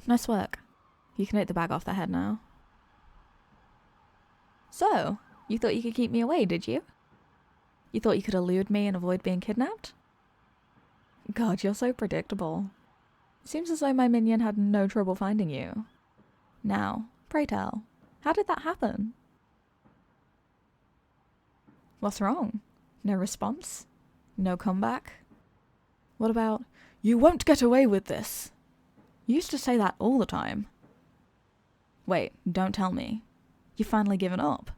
Nice work. You can take the bag off their head now. So, you thought you could keep me away, did you? You thought you could elude me and avoid being kidnapped? God, you're so predictable. It seems as though my minion had no trouble finding you. Now, pray tell, how did that happen? What's wrong? No response? No comeback? What about, you won't get away with this? You used to say that all the time. Wait, don't tell me. You've finally given up.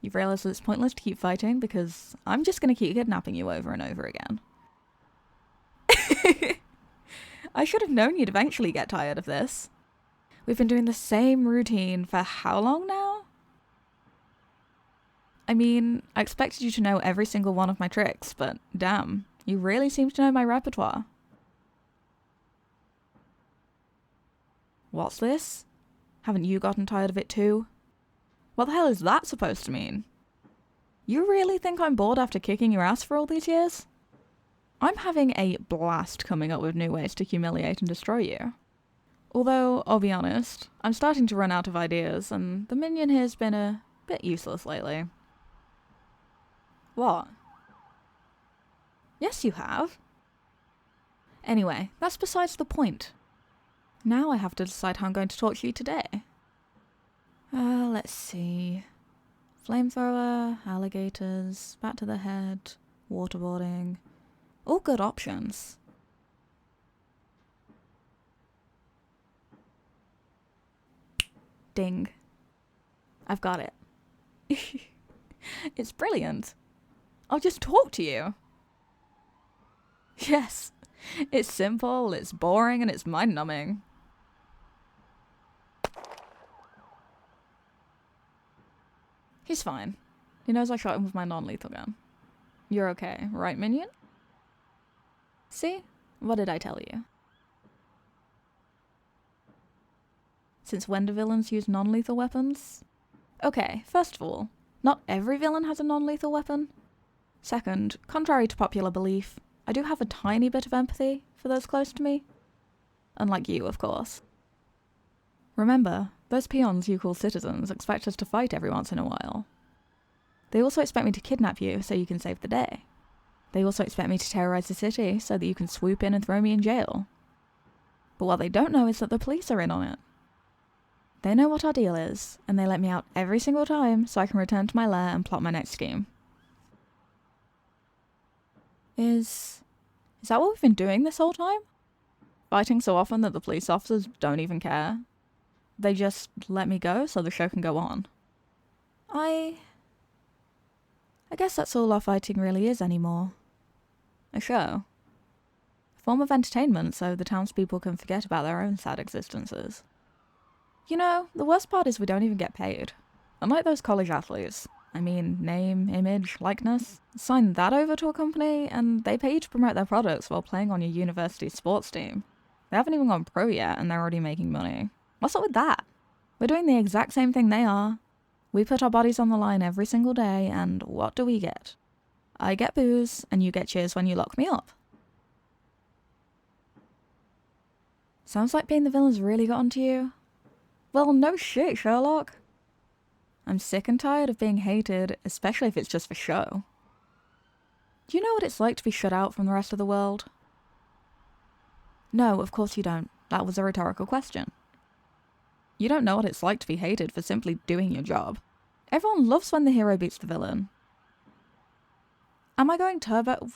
You've realised that it's pointless to keep fighting because I'm just going to keep kidnapping you over and over again. I should have known you'd eventually get tired of this. We've been doing the same routine for how long now? I mean, I expected you to know every single one of my tricks, but damn, you really seem to know my repertoire. What's this? Haven't you gotten tired of it too? What the hell is that supposed to mean? You really think I'm bored after kicking your ass for all these years? I'm having a blast coming up with new ways to humiliate and destroy you. Although, I'll be honest, I'm starting to run out of ideas, and the minion here's been a bit useless lately. What? Yes, you have. Anyway, that's besides the point. Now I have to decide how I'm going to torture you today. Let's see. Flamethrower, alligators, bat to the head, waterboarding. All good options. Ding. I've got it. It's brilliant. I'll just talk to you. Yes. It's simple, it's boring, and it's mind-numbing. He's fine. He knows I shot him with my non-lethal gun. You're okay, right, minion? See? What did I tell you? Since when do villains use non-lethal weapons? Okay, first of all, not every villain has a non-lethal weapon. Second, contrary to popular belief, I do have a tiny bit of empathy for those close to me. Unlike you, of course. Remember, those peons you call citizens expect us to fight every once in a while. They also expect me to kidnap you so you can save the day. They also expect me to terrorize the city so that you can swoop in and throw me in jail. But what they don't know is that the police are in on it. They know what our deal is, and they let me out every single time so I can return to my lair and plot my next scheme. Is that what we've been doing this whole time? Fighting so often that the police officers don't even care? They just let me go so the show can go on. I guess that's all our fighting really is anymore. A show. A form of entertainment so the townspeople can forget about their own sad existences. You know, the worst part is we don't even get paid. Unlike those college athletes. I mean, name, image, likeness. Sign that over to a company and they pay you to promote their products while playing on your university's sports team. They haven't even gone pro yet and they're already making money. What's up with that? We're doing the exact same thing they are. We put our bodies on the line every single day, and what do we get? I get booze, and you get cheers when you lock me up. Sounds like being the villain's really got onto you. Well, no shit, Sherlock. I'm sick and tired of being hated, especially if it's just for show. Do you know what it's like to be shut out from the rest of the world? No, of course you don't. That was a rhetorical question. You don't know what it's like to be hated for simply doing your job. Everyone loves when the hero beats the villain. Am I going turbo?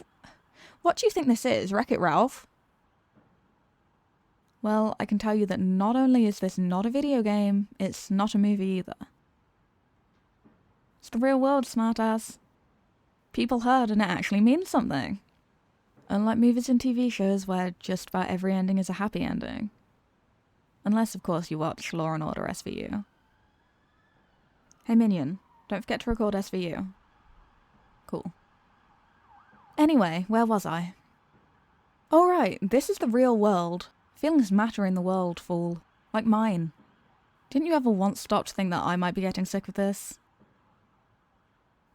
What do you think this is, Wreck-It Ralph? Well, I can tell you that not only is this not a video game, it's not a movie either. It's the real world, smartass. People heard and it actually means something. Unlike movies and TV shows where just about every ending is a happy ending. Unless, of course, you watch Law & Order SVU. Hey Minion, don't forget to record SVU. Cool. Anyway, where was I? Oh right, this is the real world. Feelings matter in the world, fool. Like mine. Didn't you ever once stop to think that I might be getting sick of this?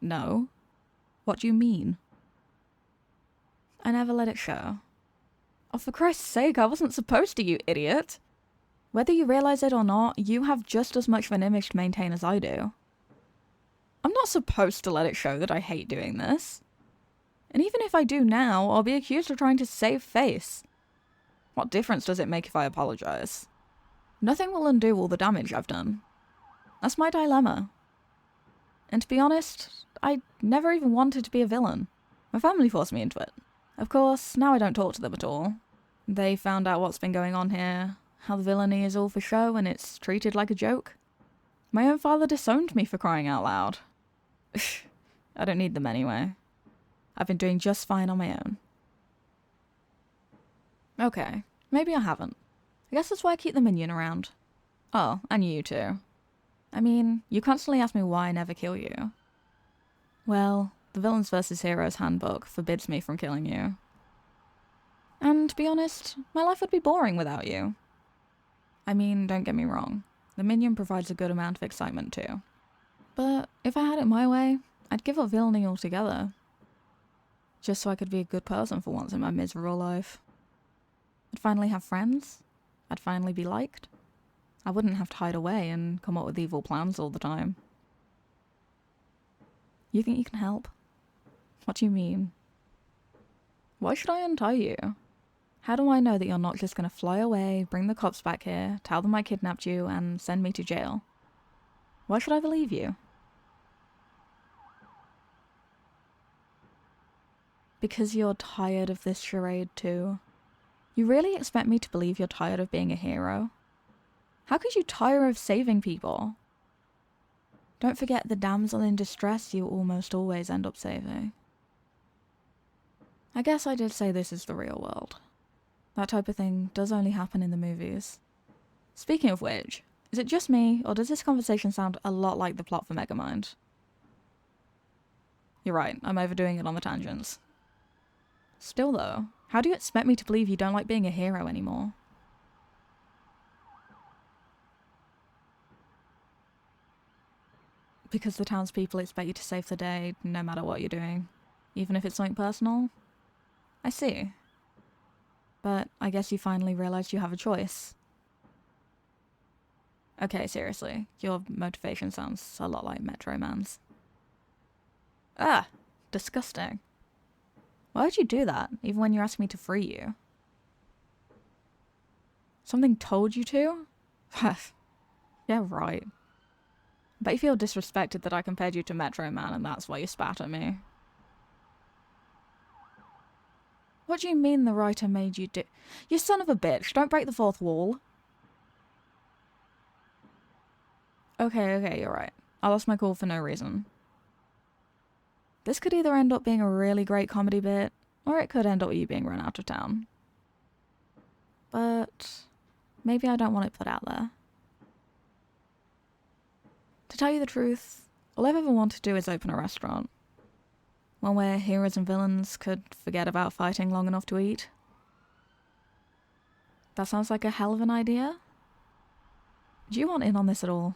No. What do you mean? I never let it show. Oh, for Christ's sake, I wasn't supposed to, you idiot! Whether you realize it or not, you have just as much of an image to maintain as I do. I'm not supposed to let it show that I hate doing this. And even if I do now, I'll be accused of trying to save face. What difference does it make if I apologize? Nothing will undo all the damage I've done. That's my dilemma. And to be honest, I never even wanted to be a villain. My family forced me into it. Of course, now I don't talk to them at all. They found out what's been going on here, how the villainy is all for show and it's treated like a joke. My own father disowned me for crying out loud. I don't need them anyway. I've been doing just fine on my own. Okay, maybe I haven't. I guess that's why I keep the minion around. Oh, and you too. I mean, you constantly ask me why I never kill you. Well, the Villains vs. Heroes handbook forbids me from killing you. And to be honest, my life would be boring without you. I mean, don't get me wrong, the minion provides a good amount of excitement too. But if I had it my way, I'd give up villainy altogether. Just so I could be a good person for once in my miserable life. I'd finally have friends. I'd finally be liked. I wouldn't have to hide away and come up with evil plans all the time. You think you can help? What do you mean? Why should I untie you? How do I know that you're not just going to fly away, bring the cops back here, tell them I kidnapped you, and send me to jail? Why should I believe you? Because you're tired of this charade too. You really expect me to believe you're tired of being a hero? How could you tire of saving people? Don't forget the damsel in distress you almost always end up saving. I guess I did say this is the real world. That type of thing does only happen in the movies. Speaking of which, is it just me, or does this conversation sound a lot like the plot for Megamind? You're right, I'm overdoing it on the tangents. Still though, how do you expect me to believe you don't like being a hero anymore? Because the townspeople expect you to save the day no matter what you're doing, even if it's something personal? I see. But I guess you finally realized you have a choice. Okay, seriously, your motivation sounds a lot like Metro Man's. Ah, disgusting. Why would you do that, even when you're asking me to free you? Something told you to? Yeah, right. Bet you feel disrespected that I compared you to Metro Man and that's why you spat at me. What do you mean the writer made you do— You son of a bitch, don't break the fourth wall. Okay, you're right. I lost my cool for no reason. This could either end up being a really great comedy bit, or it could end up with you being run out of town. But maybe I don't want it put out there. To tell you the truth, all I've ever wanted to do is open a restaurant. One where heroes and villains could forget about fighting long enough to eat. That sounds like a hell of an idea. Do you want in on this at all?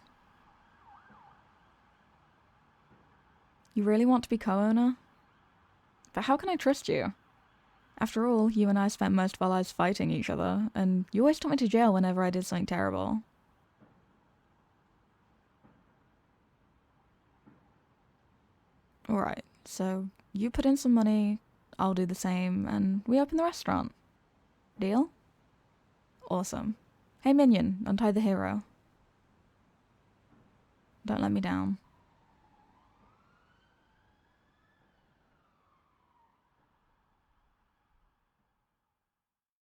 You really want to be co-owner? But how can I trust you? After all, you and I spent most of our lives fighting each other, and you always took me to jail whenever I did something terrible. Alright, so you put in some money, I'll do the same, and we open the restaurant. Deal? Awesome. Hey minion, untie the hero. Don't let me down.